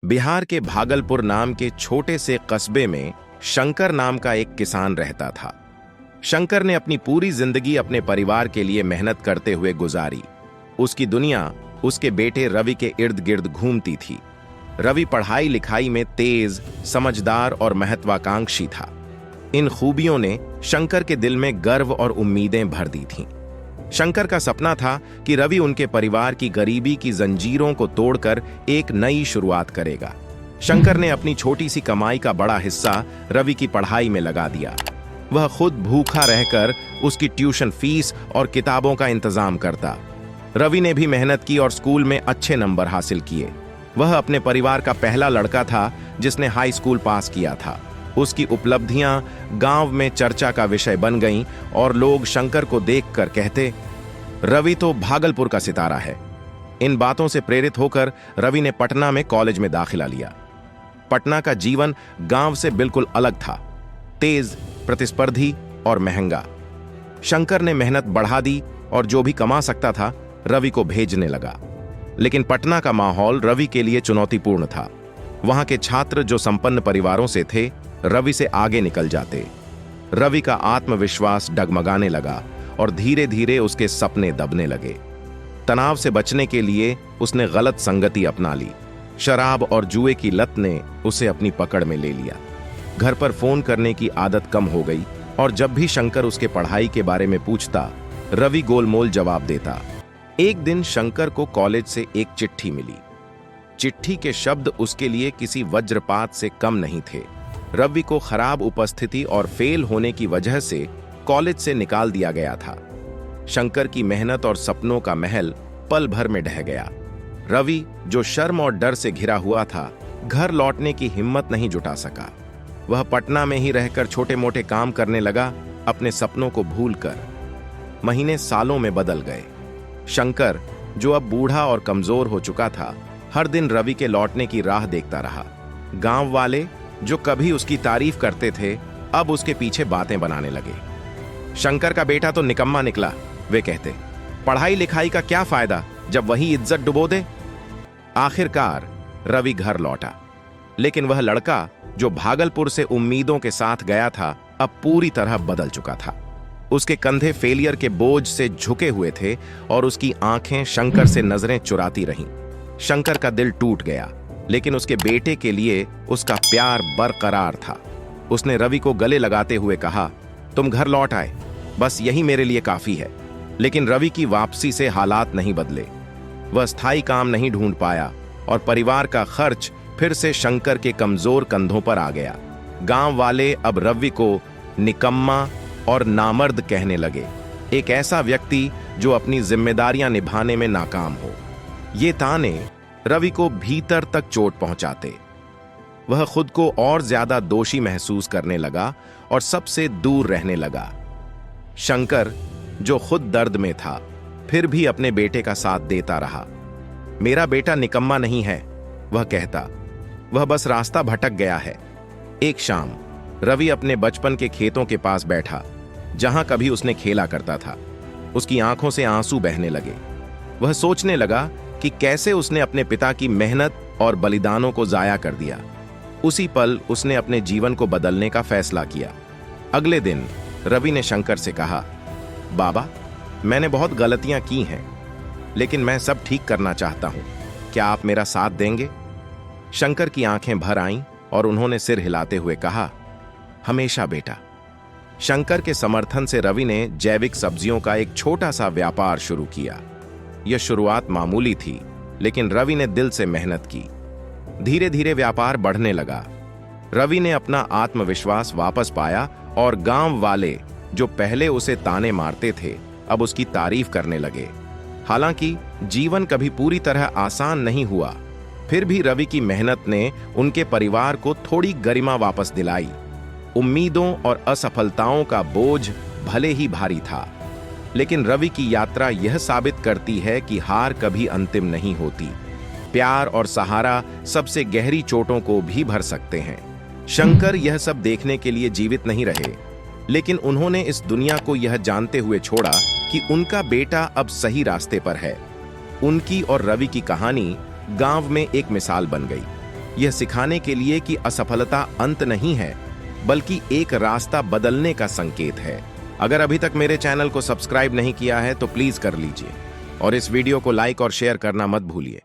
बिहार के भागलपुर नाम के छोटे से कस्बे में शंकर नाम का एक किसान रहता था। शंकर ने अपनी पूरी जिंदगी अपने परिवार के लिए मेहनत करते हुए गुजारी। उसकी दुनिया उसके बेटे रवि के इर्द गिर्द घूमती थी। रवि पढ़ाई लिखाई में तेज, समझदार और महत्वाकांक्षी था। इन खूबियों ने शंकर के दिल में गर्व और उम्मीदें भर दी थीं। शंकर का सपना था कि रवि उनके परिवार की गरीबी की जंजीरों को तोड़कर एक नई शुरुआत करेगा। शंकर ने अपनी छोटी सी कमाई का बड़ा हिस्सा रवि की पढ़ाई में लगा दिया। वह खुद भूखा रहकर उसकी ट्यूशन फीस और किताबों का इंतजाम करता। रवि ने भी मेहनत की और स्कूल में अच्छे नंबर हासिल किए। वह अपने परिवार का पहला लड़का था जिसने हाई स्कूल पास किया था। उसकी उपलब्धियां गांव में चर्चा का विषय बन गईं और लोग शंकर को देखकर कहते, रवि तो भागलपुर का सितारा है। इन बातों से प्रेरित होकर रवि ने पटना में कॉलेज में दाखिला लिया। पटना का जीवन गांव से बिल्कुल अलग था, तेज, प्रतिस्पर्धी और महंगा। शंकर ने मेहनत बढ़ा दी और जो भी कमा सकता था रवि को भेजने लगा। लेकिन पटना का माहौल रवि के लिए चुनौतीपूर्ण था। वहां के छात्र जो संपन्न परिवारों से थे रवि से आगे निकल जाते। रवि का आत्मविश्वास डगमगाने लगा और धीरे धीरे उसके सपने दबने लगे। तनाव से बचने के लिए उसने गलत संगति अपना ली। शराब और जुए की लत ने उसे अपनी पकड़ में ले लिया। घर पर फोन करने की आदत कम हो गई और जब भी शंकर उसके पढ़ाई के बारे में पूछता रवि गोलमोल जवाब देता। एक दिन शंकर को कॉलेज से एक चिट्ठी मिली। चिट्ठी के शब्द उसके लिए किसी वज्रपात से कम नहीं थे। रवि को खराब उपस्थिति और फेल होने की वजह से कॉलेज से निकाल दिया गया था। शंकर की मेहनत और सपनों का महल पल भर में ढह गया। रवि, जो शर्म और डर से घिरा हुआ था, घर लौटने की हिम्मत नहीं जुटा सका। वह पटना में ही रहकर छोटे मोटे काम करने लगा, अपने सपनों को भूलकर। महीने सालों में बदल गए। शंकर, जो अब बूढ़ा और कमजोर हो चुका था, हर दिन रवि के लौटने की राह देखता रहा। गांव वाले जो कभी उसकी तारीफ करते थे अब उसके पीछे बातें बनाने लगे। शंकर का बेटा तो निकम्मा निकला, वे कहते। पढ़ाई लिखाई का क्या फायदा जब वही इज्जत डुबो दे। आखिरकार रवि घर लौटा, लेकिन वह लड़का जो भागलपुर से उम्मीदों के साथ गया था अब पूरी तरह बदल चुका था। उसके कंधे फेलियर के बोझ से झुके हुए थे और उसकी आंखें शंकर से नजरें चुराती रहीं। शंकर का दिल टूट गया, लेकिन उसके बेटे के लिए उसका प्यार बरकरार था। उसने रवि को गले लगाते हुए कहा, तुम घर लौट आए, बस यही मेरे लिए काफी है। लेकिन रवि की वापसी से हालात नहीं बदले। वह स्थायी काम नहीं ढूंढ पाया और परिवार का खर्च फिर से शंकर के कमजोर कंधों पर आ गया। गांव वाले अब रवि को निकम्मा और नामर्द कहने लगे, एक ऐसा व्यक्ति जो अपनी जिम्मेदारियां निभाने में नाकाम हो। ये ताने रवि को भीतर तक चोट पहुंचाते। वह खुद को और ज्यादा दोषी महसूस करने लगा और सबसे दूर रहने लगा। शंकर, जो खुद दर्द में था, फिर भी अपने बेटे का साथ देता रहा। मेरा बेटा निकम्मा नहीं है, वह कहता, वह बस रास्ता भटक गया है। एक शाम रवि अपने बचपन के खेतों के पास बैठा, जहां कभी उसने खेला करता था। उसकी आंखों से आंसू बहने लगे। वह सोचने लगा कि कैसे उसने अपने पिता की मेहनत और बलिदानों को जाया कर दिया। उसी पल उसने अपने जीवन को बदलने का फैसला किया। अगले दिन रवि ने शंकर से कहा, बाबा, मैंने बहुत गलतियां की हैं, लेकिन मैं सब ठीक करना चाहता हूं। क्या आप मेरा साथ देंगे? शंकर की आंखें भर आईं और उन्होंने सिर हिलाते हुए कहा, हमेशा बेटा। शंकर के समर्थन से रवि ने जैविक सब्जियों का एक छोटा सा व्यापार शुरू किया। यह शुरुआत मामूली थी, लेकिन रवि ने दिल से मेहनत की। धीरे धीरे व्यापार बढ़ने लगा। रवि ने अपना आत्मविश्वास वापस पाया और गांव वाले जो पहले उसे ताने मारते थे अब उसकी तारीफ करने लगे। हालांकि जीवन कभी पूरी तरह आसान नहीं हुआ, फिर भी रवि की मेहनत ने उनके परिवार को थोड़ी गरिमा वापस दिलाई। उम्मीदों और असफलताओं का बोझ भले ही भारी था, लेकिन रवि की यात्रा यह साबित करती है कि हार कभी अंतिम नहीं होती। प्यार और सहारा सबसे गहरी चोटों को भी भर सकते हैं। शंकर यह सब देखने के लिए जीवित नहीं रहे, लेकिन उन्होंने इस दुनिया को यह जानते हुए छोड़ा कि उनका बेटा अब सही रास्ते पर है। उनकी और रवि की कहानी गांव में एक मिसाल बन गई, यह सिखाने के लिए कि असफलता अंत नहीं है, बल्कि एक रास्ता बदलने का संकेत है। अगर अभी तक मेरे चैनल को सब्सक्राइब नहीं किया है तो प्लीज कर लीजिए और इस वीडियो को लाइक और शेयर करना मत भूलिए।